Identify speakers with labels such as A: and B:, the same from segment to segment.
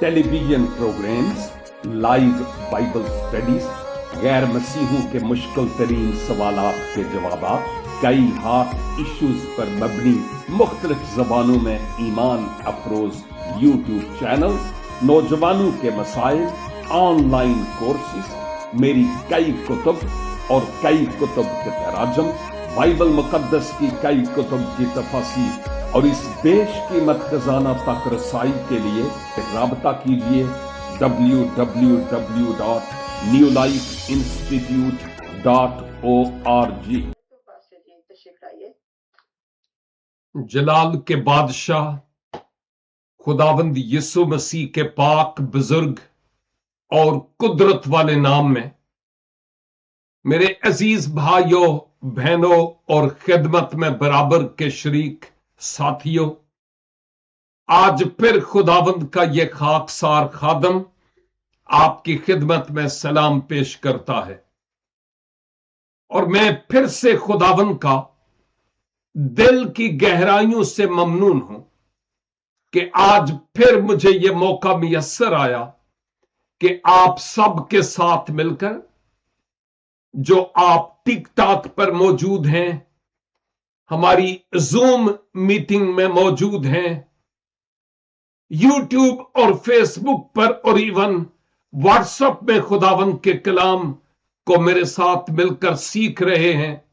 A: Television programmes, live Bible studies, गैर मसीहों के मुश्किल तरीन सवालात के जवाब, कई हॉट इश्यूज पर मबनी मुख्तलिफ जबानों में ईमान अफरोज यूट्यूब चैनल, नौजवानों के मसाइल, ऑनलाइन कोर्सेज, मेरी कई कुतुब और कई कुतुब के तराजम, बाइबल मुकद्दस की कई कुतुब की तफासीर और इस बेशकीमत खजाना तक रसाई के लिए राबता कीजिए www.newlifeinstitute.org।
B: जलाल के बादशाह खुदावंद यीशु मसीह के पाक बुजुर्ग और कुदरत वाले नाम में मेरे अजीज भाइयों बहनों और खिदमत में बराबर के शरीक साथियों, आज फिर खुदावंद का यह खाकसार खादम आपकी खिदमत में सलाम पेश करता है और मैं फिर से खुदावंद का दिल की गहराइयों से ममनून हूं कि आज फिर मुझे यह मौका मुयस्सर आया कि आप सब के साथ मिलकर, जो आप टिकटॉक पर मौजूद हैं, हमारी जूम मीटिंग में मौजूद हैं, यूट्यूब और फेसबुक पर और इवन व्हाट्सएप में खुदावंद के कलाम को मेरे साथ मिलकर सीख रहे हैं,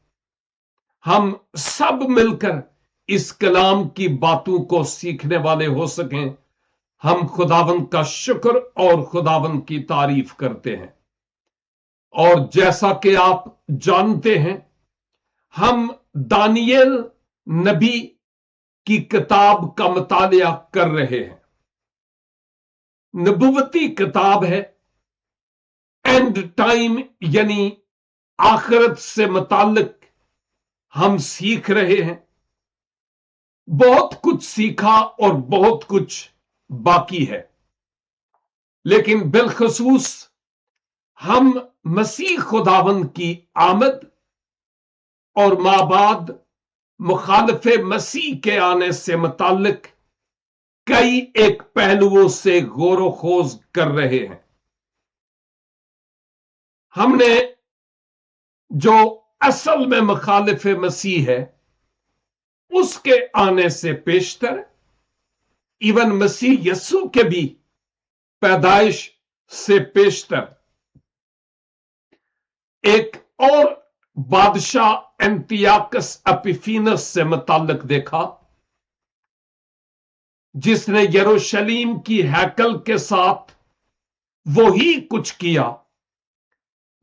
B: हम सब मिलकर इस कलाम की बातों को सीखने वाले हो सकें, हम खुदावंद का शुक्र और खुदावंद की तारीफ करते हैं। और जैसा कि आप जानते हैं, हम दानियल नबी की किताब का मुतालिया कर रहे हैं। नबुवती किताब है, एंड टाइम यानी आखिरत से मुताल्लिक हम सीख रहे हैं। बहुत कुछ सीखा और बहुत कुछ बाकी है, लेकिन बिलखसूस हम मसीह खुदावंद की आमद और माबाद मुखालिफे मसीह के आने से मुताल्लिक कई एक पहलुओं से गौर खोज कर रहे हैं। हमने जो असल में मुखालिफे मसीह है उसके आने से पेशतर, इवन मसीह यस्सु के भी पैदाइश से पेशतर एक और बादशाह एंटियाकस एपिफीनस से मुताल्लिक देखा, जिसने यरूशलेम की हैकल के साथ वही कुछ किया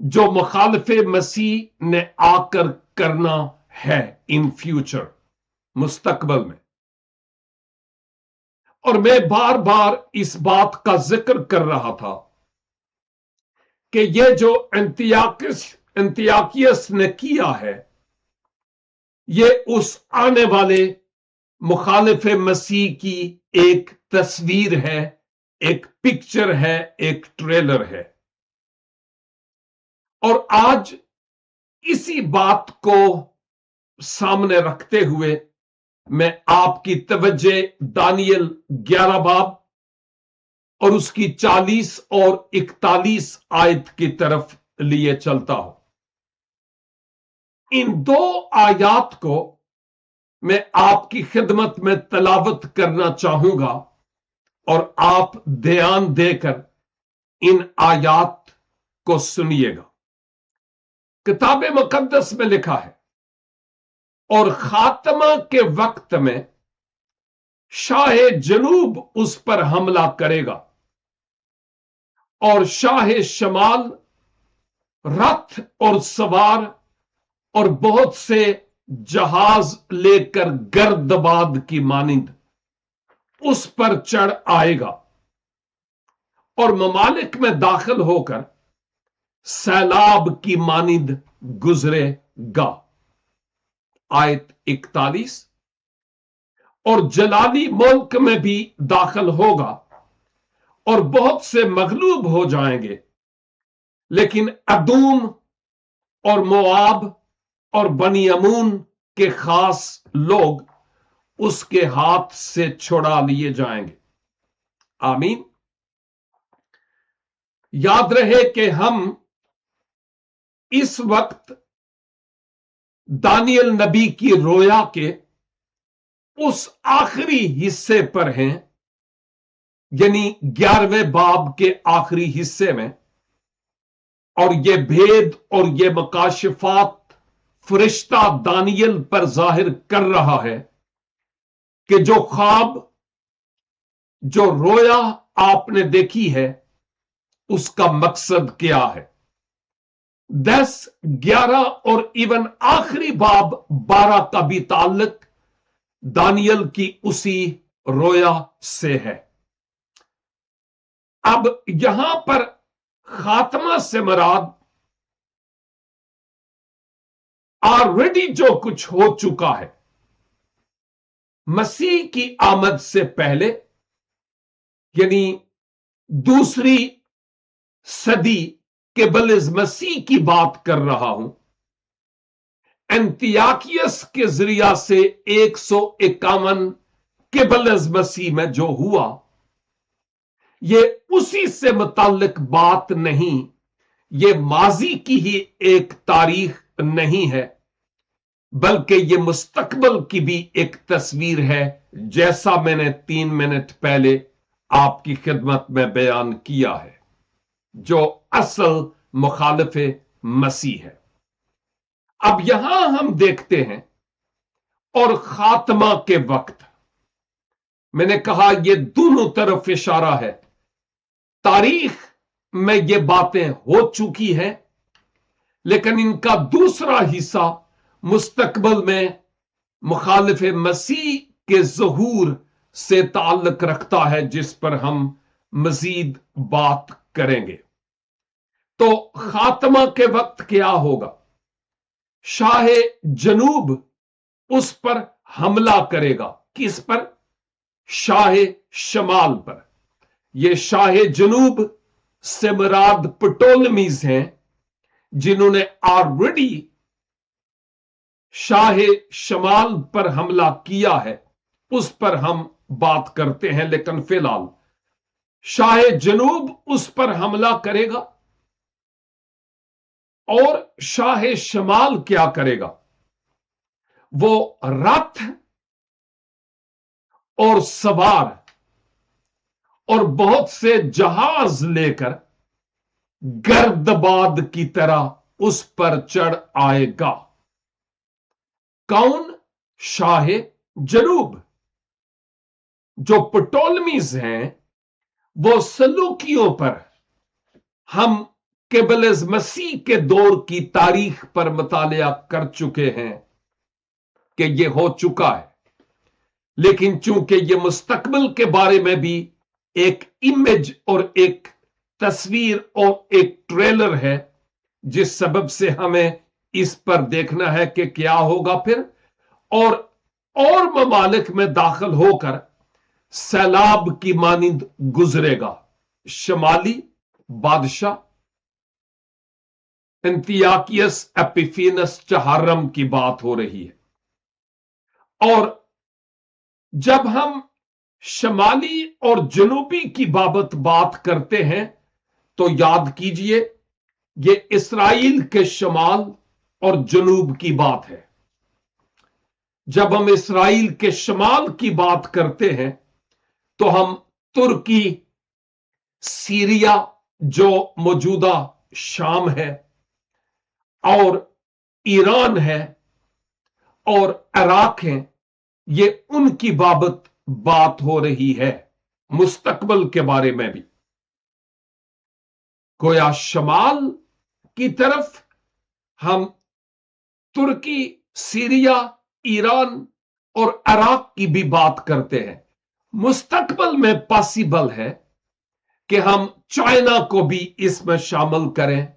B: जो मुखालिफे मसीह ने आकर करना है इन फ्यूचर, मुस्तकबल में। और मैं बार बार इस बात का जिक्र कर रहा था कि यह जो एंतियाकियस ने किया है, यह उस आने वाले मुखालिफे मसीह की एक तस्वीर है, एक पिक्चर है, एक ट्रेलर है। और आज इसी बात को सामने रखते हुए मैं आपकी तवज्जे दानियल 11 बाब और उसकी 40 और 41 आयत की तरफ लिए चलता हूं। इन दो आयात को मैं आपकी खिदमत में तलावत करना चाहूंगा और आप ध्यान देकर इन आयात को सुनिएगा। किताब मुकद्दस में लिखा है, और खात्मा के वक्त में शाह जनूब उस पर हमला करेगा और शाह शमाल रथ और सवार और बहुत से जहाज लेकर गर्दबाद की मानिंद उस पर चढ़ आएगा और ममालिक में दाखिल होकर सैलाब की मानिंद गुजरेगा। आयत 41। और जलाली मुल्क में भी दाखिल होगा और बहुत से मगलूब हो जाएंगे, लेकिन अदूम और मोआब और बनी अमून के खास लोग उसके हाथ से छुड़ा लिए जाएंगे। आमीन। याद रहे कि हम इस वक्त दानियल नबी की रोया के उस आखिरी हिस्से पर हैं, यानी 11वें बाब के आखिरी हिस्से में। और ये भेद और ये मकाशिफात फरिश्ता दानियल पर जाहिर कर रहा है कि जो ख्वाब, जो रोया आपने देखी है, उसका मकसद क्या है। 10, 11 और इवन आखिरी बाब 12 का भी ताल्लुक दानियल की उसी रोया से है। अब यहां पर खात्मा से मुराद ऑलरेडी जो कुछ हो चुका है, मसीह की आमद से पहले, यानी दूसरी सदी के बलिज मसीह की बात कर रहा हूं। एंतियाकियस के जरिया से 151 के बलिज मसीह में जो हुआ, ये उसी से मुताल्लिक बात नहीं, ये माजी की ही एक तारीख नहीं है, बल्कि ये मुस्तकबल की भी एक तस्वीर है, जैसा मैंने 3 मिनट पहले आपकी खिदमत में बयान किया है, जो असल मुखालिफ मसीह है। अब यहां हम देखते हैं, और खात्मा के वक्त, मैंने कहा ये दोनों तरफ इशारा है। तारीख में ये बातें हो चुकी हैं, लेकिन इनका दूसरा हिस्सा मुस्तकबल में मुखालिफ मसीह के ज़हूर से ताल्लुक रखता है, जिस पर हम मजीद बात करेंगे। तो खात्मा के वक्त क्या होगा? शाह जनूब उस पर हमला करेगा। किस पर? शाह शमाल पर। यह शाह जनूब से मुराद पटोलमीज हैं, जिन्होंने ऑलरेडी शाह शमाल पर हमला किया है। उस पर हम बात करते हैं, लेकिन फिलहाल शाह जनूब उस पर हमला करेगा। और शाह शमाल क्या करेगा? वो रथ और सवार और बहुत से जहाज लेकर गर्दबाद की तरह उस पर चढ़ आएगा। कौन? शाह जनूब। जो पटोलमीज हैं, वो सलूकियों पर हम केबलिज मसीह के दौर की तारीख पर मुतालिया कर चुके हैं कि यह हो चुका है। लेकिन चूंकि यह मुस्तकबिल के बारे में भी एक इमेज और एक तस्वीर और एक ट्रेलर है, जिस सबब से हमें इस पर देखना है कि क्या होगा फिर। और ममालिक में दाखिल होकर सैलाब की मानिंद गुजरेगा। शमाली बादशाह एंतियाकियस एपिफेनस चहारम की बात हो रही है। और जब हम शमाली और जनूबी की बाबत बात करते हैं, तो याद कीजिए ये इसराइल के शमाल और जनूब की बात है। जब हम इसराइल के शमाल की बात करते हैं, तो हम तुर्की, सीरिया जो मौजूदा शाम है, और ईरान है, और इराक है, ये उनकी बात हो रही है। मुस्तकबल के बारे में भी गोया शमाल की तरफ हम तुर्की, सीरिया, ईरान और इराक की भी बात करते हैं। मुस्तकबल में पॉसिबल है कि हम चाइना को भी इसमें शामिल करें,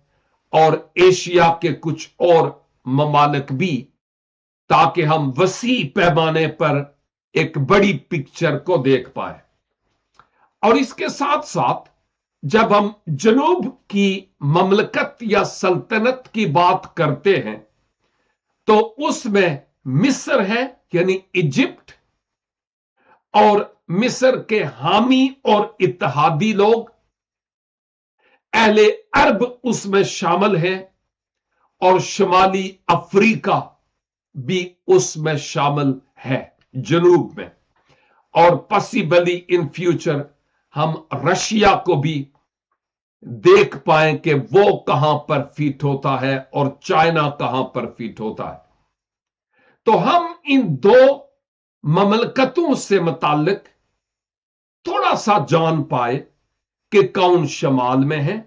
B: और एशिया के कुछ और ममालिक भी, ताकि हम वसी पैमाने पर एक बड़ी पिक्चर को देख पाए। और इसके साथ साथ जब हम जनूब की ममलकत या सल्तनत की बात करते हैं, तो उसमें मिस्र है, यानी इजिप्ट, और मिस्र के हामी और इत्तेहादी लोग, अहले अरब उसमें शामिल है और शुमाली अफ्रीका भी उसमें शामिल है जनूब में। और पॉसिबली इन फ्यूचर हम रशिया को भी देख पाए कि वो कहां पर फिट होता है और चाइना कहां पर फिट होता है। तो हम इन दो ममलकतों से मुताल्लिक थोड़ा सा जान पाए कि कौन शमाल में है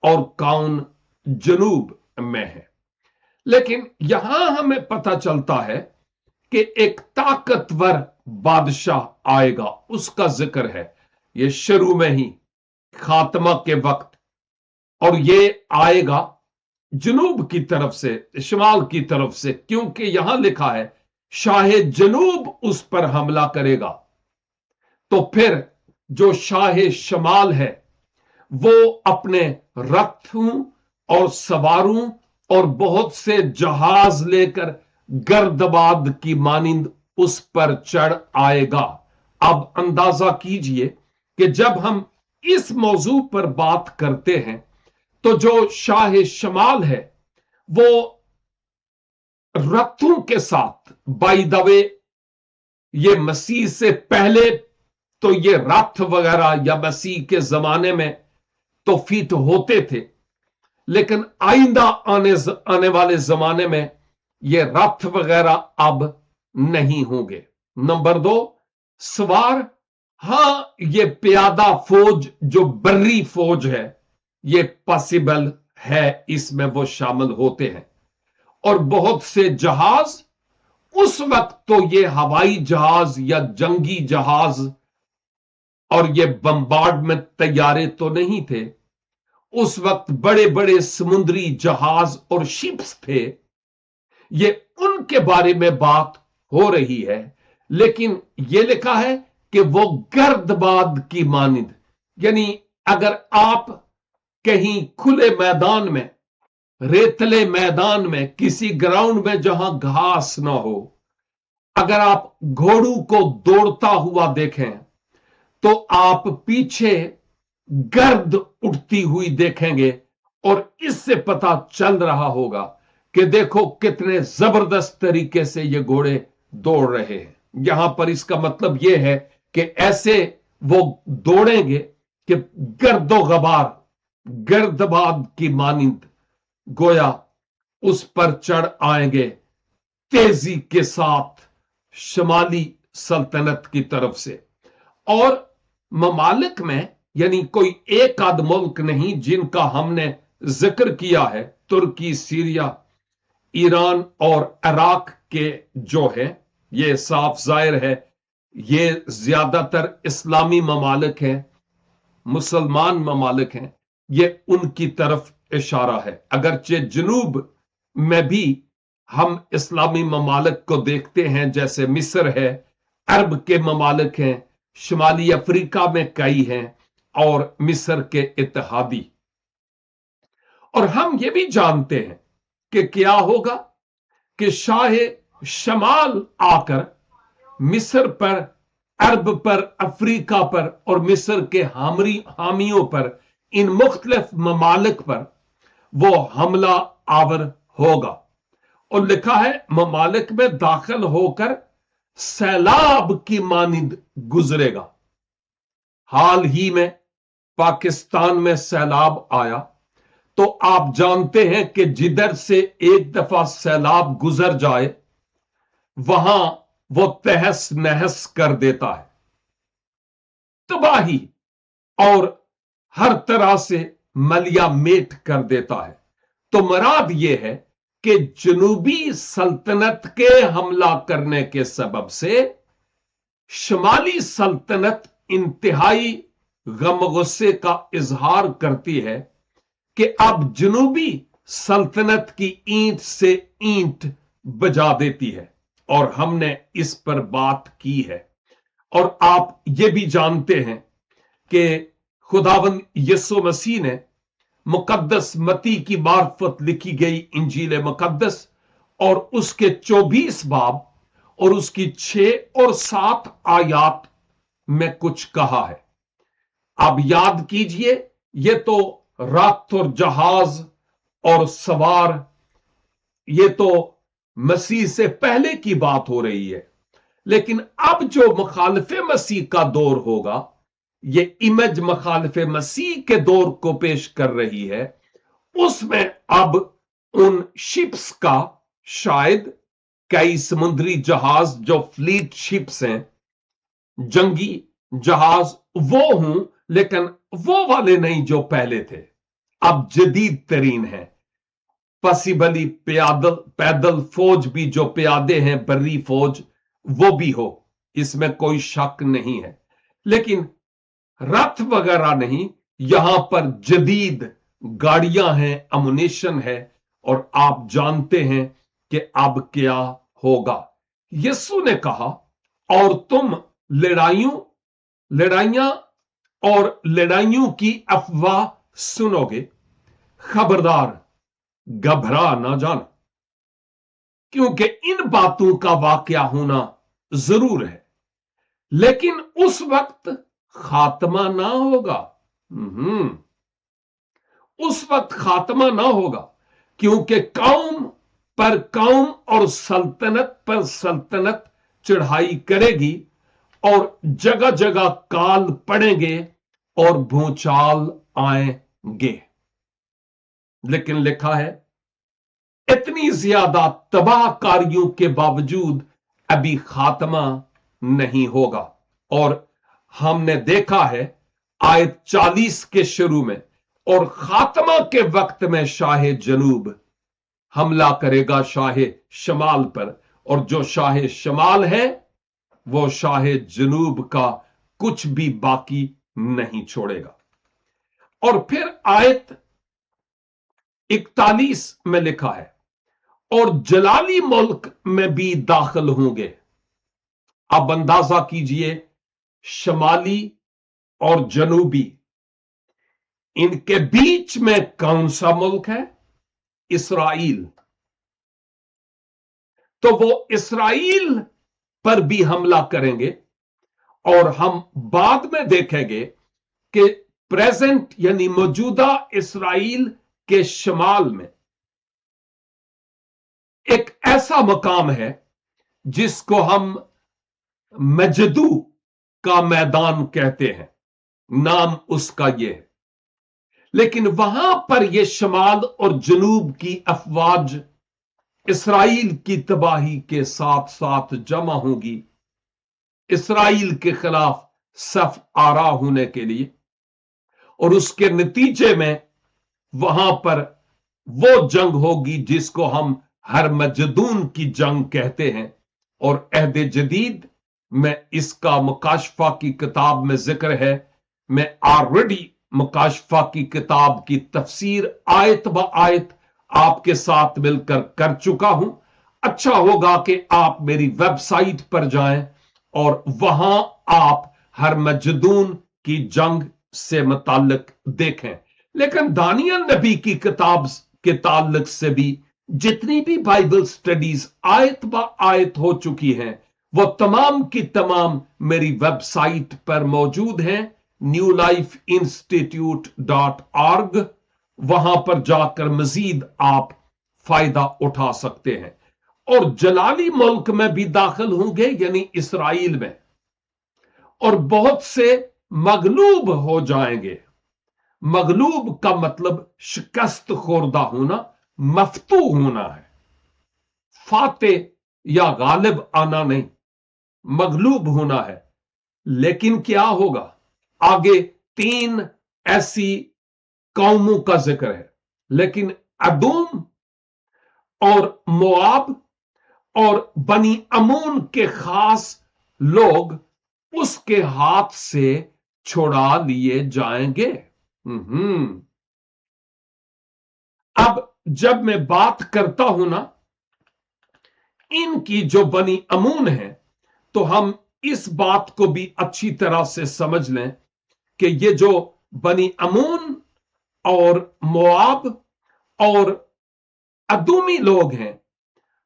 B: और कौन जनूब में है। लेकिन यहां हमें पता चलता है कि एक ताकतवर बादशाह आएगा, उसका जिक्र है ये शुरू में ही खात्मा के वक्त, और ये आएगा जनूब की तरफ से, शमाल की तरफ से, क्योंकि यहां लिखा है शाह जनूब उस पर हमला करेगा। तो फिर जो शाह शमाल है वो अपने रथों और सवारों और बहुत से जहाज लेकर गर्दबाद की मानिंद उस पर चढ़ आएगा। अब अंदाजा कीजिए कि जब हम इस मौजू पर बात करते हैं तो जो शाह शमाल है वो रथों के साथ, बाय द वे ये मसीह से पहले तो ये रथ वगैरह या मसीह के जमाने में तो फिट होते थे, लेकिन आइंदा आने वाले जमाने में ये रथ वगैरह अब नहीं होंगे। नंबर 2, सवार, हां ये प्यादा फौज जो बर्री फौज है ये पॉसिबल है, इसमें वो शामिल होते हैं। और बहुत से जहाज, उस वक्त तो ये हवाई जहाज या जंगी जहाज और ये बम्बार्डमेंट तैयारे तो नहीं थे, उस वक्त बड़े बड़े समुद्री जहाज और शिप्स थे, ये उनके बारे में बात हो रही है। लेकिन ये लिखा है कि वो गर्दबाद की मानिंद, यानी अगर आप कहीं खुले मैदान में, रेतले मैदान में, किसी ग्राउंड में जहां घास ना हो, अगर आप घोड़ू को दौड़ता हुआ देखें तो आप पीछे गर्द उठती हुई देखेंगे और इससे पता चल रहा होगा कि देखो कितने जबरदस्त तरीके से ये घोड़े दौड़ रहे हैं। यहां पर इसका मतलब यह है कि ऐसे वो दौड़ेंगे कि गर्दो गबार, गर्दबाद की मानिंद गोया उस पर चढ़ आएंगे तेजी के साथ शमाली सल्तनत की तरफ से। और ममालिक में, यानी कोई एक आध मुल्क नहीं जिनका हमने जिक्र किया है, तुर्की, सीरिया, ईरान और इराक के जो है, ये साफ जाहिर है ये ज्यादातर इस्लामी ममालिक हैं, मुसलमान ममालिक हैं, ये उनकी तरफ इशारा है। अगरचे जनूब में भी हम इस्लामी ममालिक को देखते हैं, जैसे मिस्र है, अरब के ममालिक हैं, शुमाली अफ्रीका में कई हैं और मिस्र के इत्तेहादी। और हम ये भी जानते हैं कि क्या होगा कि शाह शमाल आकर मिस्र पर, अरब पर, अफ्रीका पर और मिस्र के हामियों पर, इन मुख्तलिफ ममालिक पर वो हमला आवर होगा। और लिखा है ममालिक में दाखिल होकर सैलाब की मानिंद गुजरेगा। हाल ही में पाकिस्तान में सैलाब आया तो आप जानते हैं कि जिधर से एक दफा सैलाब गुजर जाए वहां वो तहस नहस कर देता है, तबाही और हर तरह से मलिया मेट कर देता है। तो मराद यह है कि जनूबी सल्तनत के हमला करने के सबब से शुमाली सल्तनत इंतहाई गम गुस्से का इजहार करती है कि अब जनूबी सल्तनत की ईंट से ईंट बजा देती है। और हमने इस पर बात की है। और आप ये भी जानते हैं कि खुदावंद यीशु मसीह ने मुकद्दस मती की मार्फत लिखी गई इंजील मुकद्दस और उसके 24 बाब और उसकी 6 और 7 आयात में कुछ कहा है। अब याद कीजिए, ये तो रथ और जहाज और सवार, ये तो मसीह से पहले की बात हो रही है। लेकिन अब जो मुखालिफ मसीह का दौर होगा, ये इमेज मुखालिफ मसीह के दौर को पेश कर रही है। उसमें अब उन शिप्स का शायद कई समुद्री जहाज जो फ्लीट शिप्स हैं, जंगी जहाज, वो हूं, लेकिन वो वाले नहीं जो पहले थे, अब जदीद तरीन है। पॉसिबली पैदल फौज भी, जो प्यादे हैं, बर्री फौज, वो भी हो, इसमें कोई शक नहीं है। लेकिन रथ वगैरह नहीं, यहां पर जदीद गाड़ियां हैं, अमुनेशन है, और आप जानते हैं कि अब क्या होगा। यीशु ने कहा, और तुम लड़ाइयां और लड़ाइयों की अफवाह सुनोगे, खबरदार घबरा ना जाना, क्योंकि इन बातों का वाकया होना जरूर है, लेकिन उस वक्त खात्मा ना होगा। उस वक्त खात्मा ना होगा, क्योंकि कौम पर कौम और सल्तनत पर सल्तनत चढ़ाई करेगी, और जगह जगह काल पड़ेंगे और भूचाल आएंगे। लेकिन लिखा है, इतनी ज्यादा तबाहकारियों के बावजूद अभी खात्मा नहीं होगा। और हमने देखा है आयत 40 के शुरू में, और खात्मा के वक्त में शाह जनूब हमला करेगा शाह शमाल पर, और जो शाह शमाल है वो शाह जनूब का कुछ भी बाकी नहीं छोड़ेगा। और फिर आयत 41 में लिखा है, और जलाली मुल्क में भी दाखिल होंगे। अब अंदाजा कीजिए, शमाली और जनूबी, इनके बीच में कौन सा मुल्क है? इसराइल। तो वो इसराइल पर भी हमला करेंगे, और हम बाद में देखेंगे कि प्रेजेंट यानी मौजूदा इसराइल के शमाल में एक ऐसा मकाम है जिसको हम मजदू का मैदान कहते हैं, नाम उसका यह है। लेकिन वहां पर यह शमाल और जनूब की अफवाज इसराइल की तबाही के साथ साथ जमा होगी, इसराइल के खिलाफ सफ आरा होने के लिए। और उसके नतीजे में वहां पर वो जंग होगी जिसको हम हर मजदून की जंग कहते हैं। और अहद जदीद में इसका मुकाशफा की किताब में जिक्र है। मैं ऑलरेडी मुकाशफा की किताब की तफसीर आयत ब आयत आपके साथ मिलकर कर चुका हूं। अच्छा होगा कि आप मेरी वेबसाइट पर जाएं और वहां आप हर मजदून की जंग से मुताल्लिक देखें। लेकिन दानियल नबी की किताब के ताल्लुक से भी जितनी भी बाइबल स्टडीज आयत ब आयत हो चुकी हैं, वो तमाम की तमाम मेरी वेबसाइट पर मौजूद हैं, newlifeinstitute.org। वहां पर जाकर मजीद आप फायदा उठा सकते हैं। और जलाली मुल्क में भी दाखिल होंगे, यानी इसराइल में, और बहुत से मगलूब हो जाएंगे। मगलूब का मतलब शिकस्त खुर्दा होना, मफतू होना है, फाते या गालिब आना नहीं, मगलूब होना है। लेकिन क्या होगा? आगे 3 ऐसी कौमों का जिक्र है, लेकिन अदूम और मोआब और बनी अमून के खास लोग उसके हाथ से छुड़ा लिए जाएंगे। अब जब मैं बात करता हूं ना इनकी जो बनी अमून है, तो हम इस बात को भी अच्छी तरह से समझ लें कि ये जो बनी अमून और मोआब और अदूमी लोग हैं,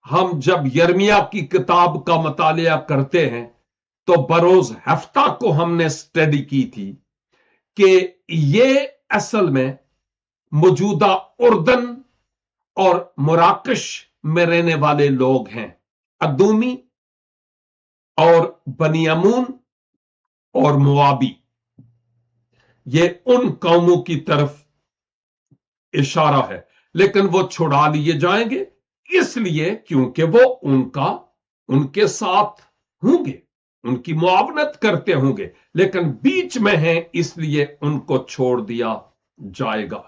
B: हम जब यर्मिया की किताब का मुतालिया करते हैं तो बरोज हफ्ता को हमने स्टडी की थी कि ये असल में मौजूदा उर्दन और मुराकश में रहने वाले लोग हैं। अदूमी और बनियामून और मुआबी, ये उन कौमों की तरफ इशारा है, लेकिन वो छुड़ा लिए जाएंगे इसलिए क्योंकि वो उनके साथ होंगे, उनकी मुआवनत करते होंगे, लेकिन बीच में हैं इसलिए उनको छोड़ दिया जाएगा।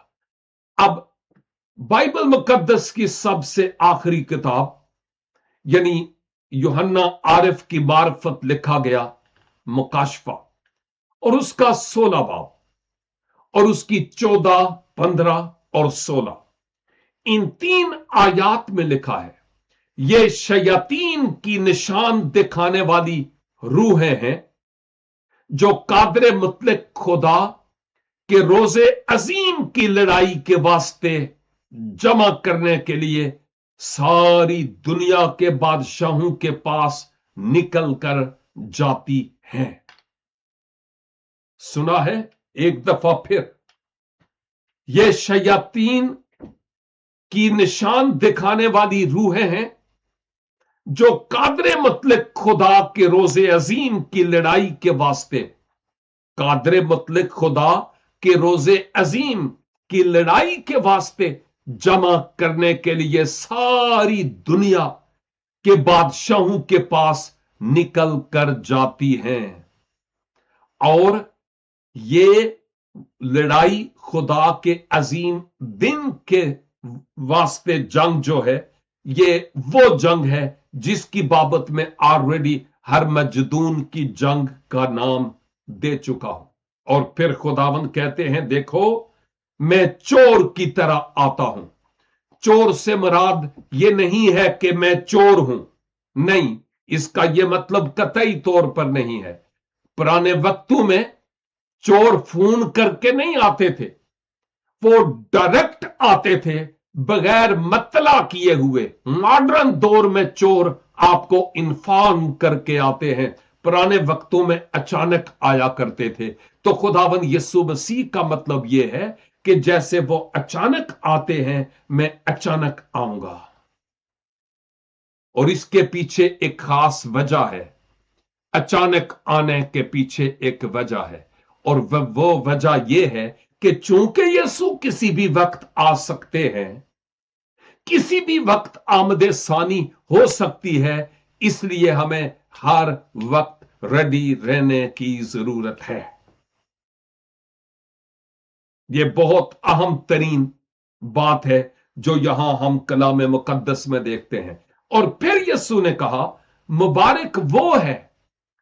B: अब बाइबल मुकद्दस की सबसे आखिरी किताब यानी यूहन्ना आरिफ की मार्फत लिखा गया मुकाशफा और उसका 16 बाब और उसकी 14, 15 और 16, इन 3 आयात में लिखा है, ये शयातीन की निशान दिखाने वाली रूहें हैं जो कादर मुतलक खुदा के रोजे अजीम की लड़ाई के वास्ते जमा करने के लिए सारी दुनिया के बादशाहों के पास निकल कर जाती हैं। सुना है एक दफा फिर, ये शयातीन की निशान दिखाने वाली रूहें हैं जो कादरे मुतलक खुदा के रोजे अजीम की लड़ाई के वास्ते, कादरे मुतलक खुदा के रोजे अजीम की लड़ाई के वास्ते जमा करने के लिए सारी दुनिया के बादशाहों के पास निकल कर जाती हैं। और ये लड़ाई खुदा के अजीम दिन के वास्ते जंग जो है, ये वो जंग है जिसकी बाबत में ऑलरेडी हर मजदून की जंग का नाम दे चुका हूं। और फिर खुदावंद कहते हैं, देखो मैं चोर की तरह आता हूं। चोर से मुराद ये नहीं है कि मैं चोर हूं, नहीं, इसका यह मतलब कतई तौर पर नहीं है। पुराने वक्तों में चोर फोन करके नहीं आते थे, वो डायरेक्ट आते थे बगैर मतला किए हुए। मॉडर्न दौर में चोर आपको इन्फॉर्म करके आते हैं, पुराने वक्तों में अचानक आया करते थे। तो खुदावन यीशु मसीह का मतलब यह है कि जैसे वो अचानक आते हैं, मैं अचानक आऊंगा। और इसके पीछे एक खास वजह है, अचानक आने के पीछे एक वजह है, और वो वजह यह है कि चूंकि यीशु किसी भी वक्त आ सकते हैं, किसी भी वक्त आमदे सानी हो सकती है, इसलिए हमें हर वक्त रेडी रहने की जरूरत है। यह बहुत अहम तरीन बात है जो यहां हम कलाम मुकद्दस में देखते हैं। और फिर यीशु ने कहा, मुबारक वो है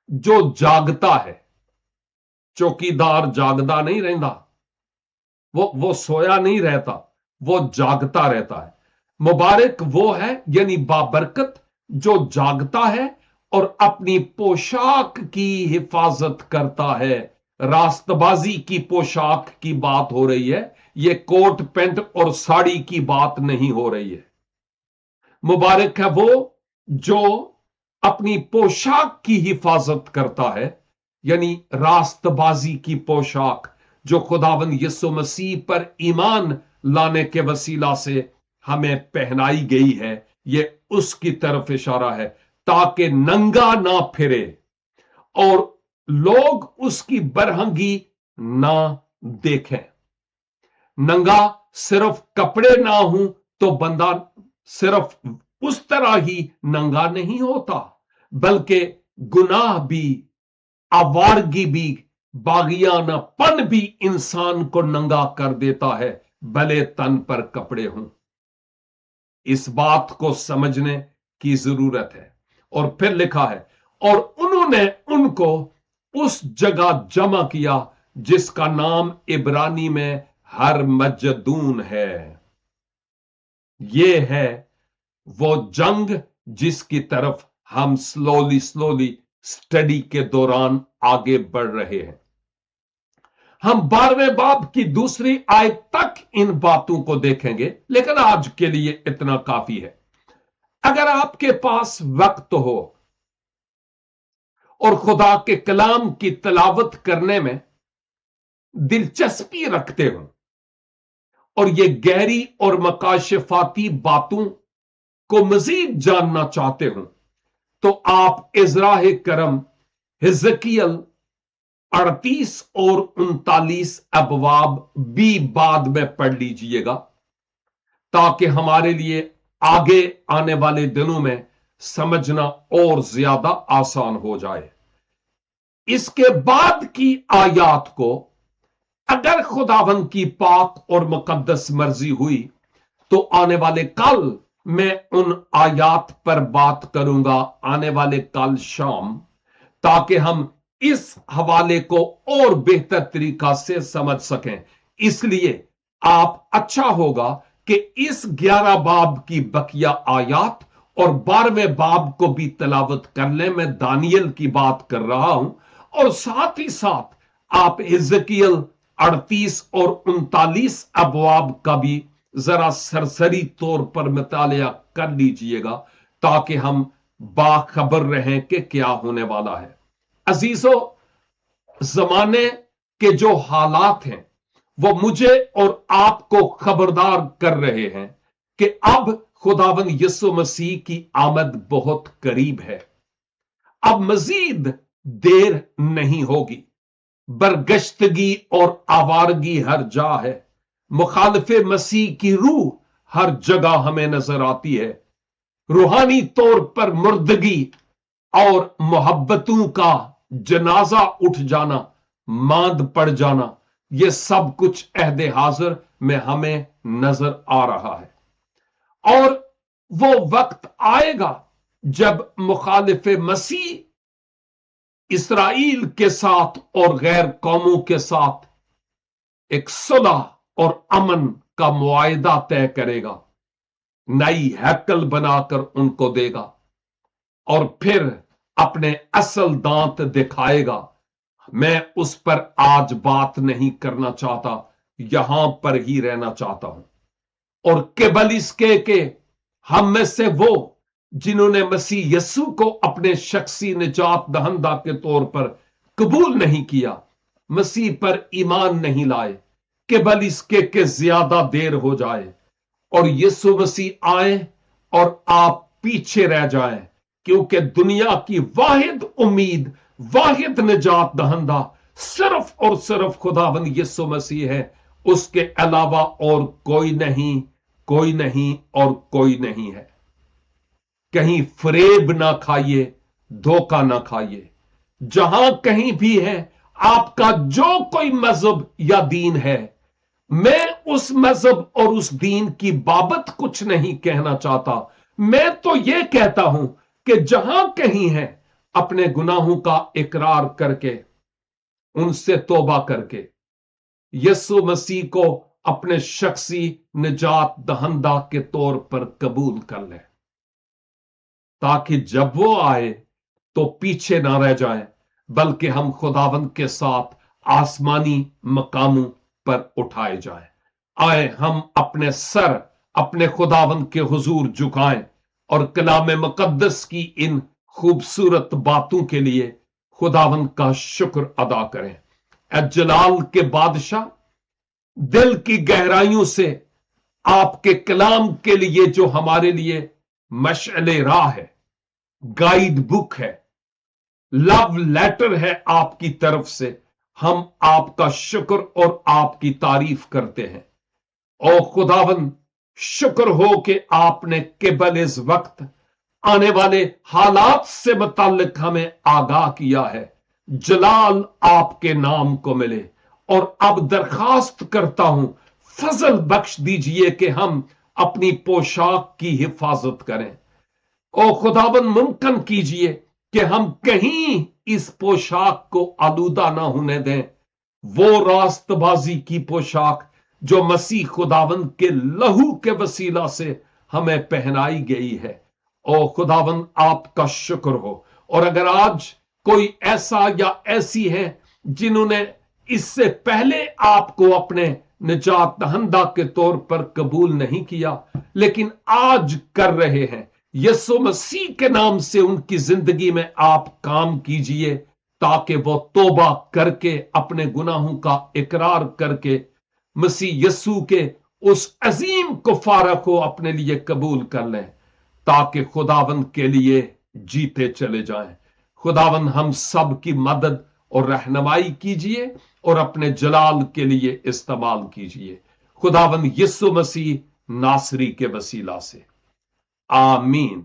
B: जो जागता है। चौकीदार जागदा नहीं रहता, वो सोया नहीं रहता, वो जागता रहता है। मुबारक वो है यानी बाबरकत जो जागता है और अपनी पोशाक की हिफाजत करता है। रास्तबाजी की पोशाक की बात हो रही है, ये कोट पैंट और साड़ी की बात नहीं हो रही है। मुबारक है वो जो अपनी पोशाक की हिफाजत करता है, यानी रास्तबाजी की पोशाक जो खुदावंद यीशु मसीह पर ईमान लाने के वसीला से हमें पहनाई गई है, ये उसकी तरफ इशारा है, ताकि नंगा ना फिरे और लोग उसकी बरहंगी ना देखें। नंगा सिर्फ कपड़े ना हो तो बंदा सिर्फ उस तरह ही नंगा नहीं होता, बल्कि गुनाह भी, आवारगी भी, बागियानापन भी इंसान को नंगा कर देता है, भले तन पर कपड़े हों। इस बात को समझने की जरूरत है। और फिर लिखा है, और उन्होंने उनको उस जगह जमा किया जिसका नाम इब्रानी में हर मजदून है। यह है वो जंग जिसकी तरफ हम स्लोली स्टडी के दौरान आगे बढ़ रहे हैं। हम 12वें बाब की दूसरी आयत तक इन बातों को देखेंगे, लेकिन आज के लिए इतना काफी है। अगर आपके पास वक्त हो और खुदा के कलाम की तलावत करने में दिलचस्पी रखते हो और ये गहरी और मकाशफाती बातों को मजीद जानना चाहते हो तो आप इज़राह करम हिजकियल 38 और 39 अबवाब भी बाद में पढ़ लीजिएगा, ताकि हमारे लिए आगे आने वाले दिनों में समझना और ज्यादा आसान हो जाए। इसके बाद की आयात को अगर खुदावन की पाक और मुकद्दस मर्जी हुई तो आने वाले कल मैं उन आयात पर बात करूंगा, आने वाले कल शाम, ताकि हम इस हवाले को और बेहतर तरीका से समझ सकें। इसलिए आप अच्छा होगा कि इस 11 बाब की बकिया आयात और 12वें बाब को भी तलावत कर लें। मैं दानियल की बात कर रहा हूं, और साथ ही साथ आप हिजकियल 38 और 39 अबवाब का भी जरा सरसरी तौर पर मुतालिया कर लीजिएगा, ताकि हम बाखबर रहें कि क्या होने वाला है। अजीजों, जमाने के जो हालात हैं वो मुझे और आपको खबरदार कर रहे हैं कि अब खुदावन यीशु मसीह की आमद बहुत करीब है। अब मजीद देर नहीं होगी। बरगश्तगी और आवारगी हर जा है। मुखालिफ मसीह की रूह हर जगह हमें नजर आती है। रूहानी तौर पर मुर्दगी और मोहब्बतों का जनाजा उठ जाना, मांद पड़ जाना, यह सब कुछ अहद हाजिर में हमें नजर आ रहा है। और वो वक्त आएगा जब मुखालिफ मसीह इसराइल के साथ और गैर कौमों के साथ एक सुलह और अमन का मुआयदा तय करेगा, नई हैकल बनाकर उनको देगा और फिर अपने असल दांत दिखाएगा। मैं उस पर आज बात नहीं करना चाहता, यहां पर ही रहना चाहता हूं। और केवल इसके के हम में से वो जिन्होंने मसीह यस्सु को अपने शख्सी निजात दहंदा के तौर पर कबूल नहीं किया, मसीह पर ईमान नहीं लाए, केवल इसके के ज्यादा देर हो जाए और यीशु मसीह आए और आप पीछे रह जाएं, क्योंकि दुनिया की वाहिद उम्मीद, वाहिद निजात दहंदा सिर्फ और सिर्फ खुदावंद यीशु मसीह है। उसके अलावा और कोई नहीं, कोई नहीं और कोई नहीं है। कहीं फरेब ना खाइए, धोखा ना खाइए। जहां कहीं भी है आपका जो कोई मजहब या दीन है, मैं उस मजहब और उस दीन की बाबत कुछ नहीं कहना चाहता। मैं तो यह कहता हूं कि जहां कहीं है, अपने गुनाहों का इकरार करके, उनसे तौबा करके यीशु मसीह को अपने शख्सी निजात दहंदा के तौर पर कबूल कर ले, ताकि जब वो आए तो पीछे ना रह जाएं, बल्कि हम खुदावंद के साथ आसमानी मकामों पर उठाए जाएं। आए हम अपने सर अपने खुदावंद के हुजूर झुकाएं और कलाम मुकद्दस की इन खूबसूरत बातों के लिए खुदावंद का शुक्र अदा करें। ऐ जलाल के बादशाह, दिल की गहराइयों से आपके कलाम के लिए जो हमारे लिए मशअले राह है, गाइड बुक है, लव लेटर है आपकी तरफ से, हम आपका शुक्र और आपकी तारीफ करते हैं। ओ खुदावंद, शुक्र हो कि आपने केवल इस वक्त आने वाले हालात से मुताल्लिक हमें आगाह किया है। जलाल आपके नाम को मिले। और अब दरखास्त करता हूं, फजल बख्श दीजिए कि हम अपनी पोशाक की हिफाजत करें। ओ खुदावन, मुमकिन कीजिए कि हम कहीं इस पोशाक को आलूदा ना होने दें, वो रास्तबाजी की पोशाक जो मसीह खुदावन के लहू के वसीला से हमें पहनाई गई है। ओ खुदावन, आपका शुक्र हो। और अगर आज कोई ऐसा या ऐसी है जिन्होंने इससे पहले आपको अपने निजात दहंदा के तौर पर कबूल नहीं किया, लेकिन आज कर रहे हैं, यीशु मसीह के नाम से उनकी जिंदगी में आप काम कीजिए, ताकि वो तौबा करके अपने गुनाहों का इकरार करके मसीह यीशु के اس عظیم کفارہ کو اپنے لیے قبول کر لیں تاکہ خداوند کے لیے جیتے چلے جائیں۔ خداوند ہم سب کی مدد اور رہنمائی کیجئے اور اپنے جلال کے لیے استعمال کیجئے، خداوند یسوع مسیح ناصری کے وسیلہ سے، آمین۔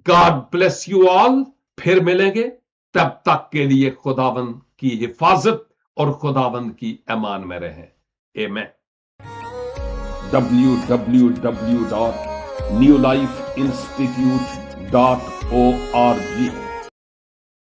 B: God bless you all. پھر ملیں گے، تب تک کے لیے خداوند کی حفاظت اور خداوند کی امان میں رہیں، آمین۔
A: www.newlifeinstitute.org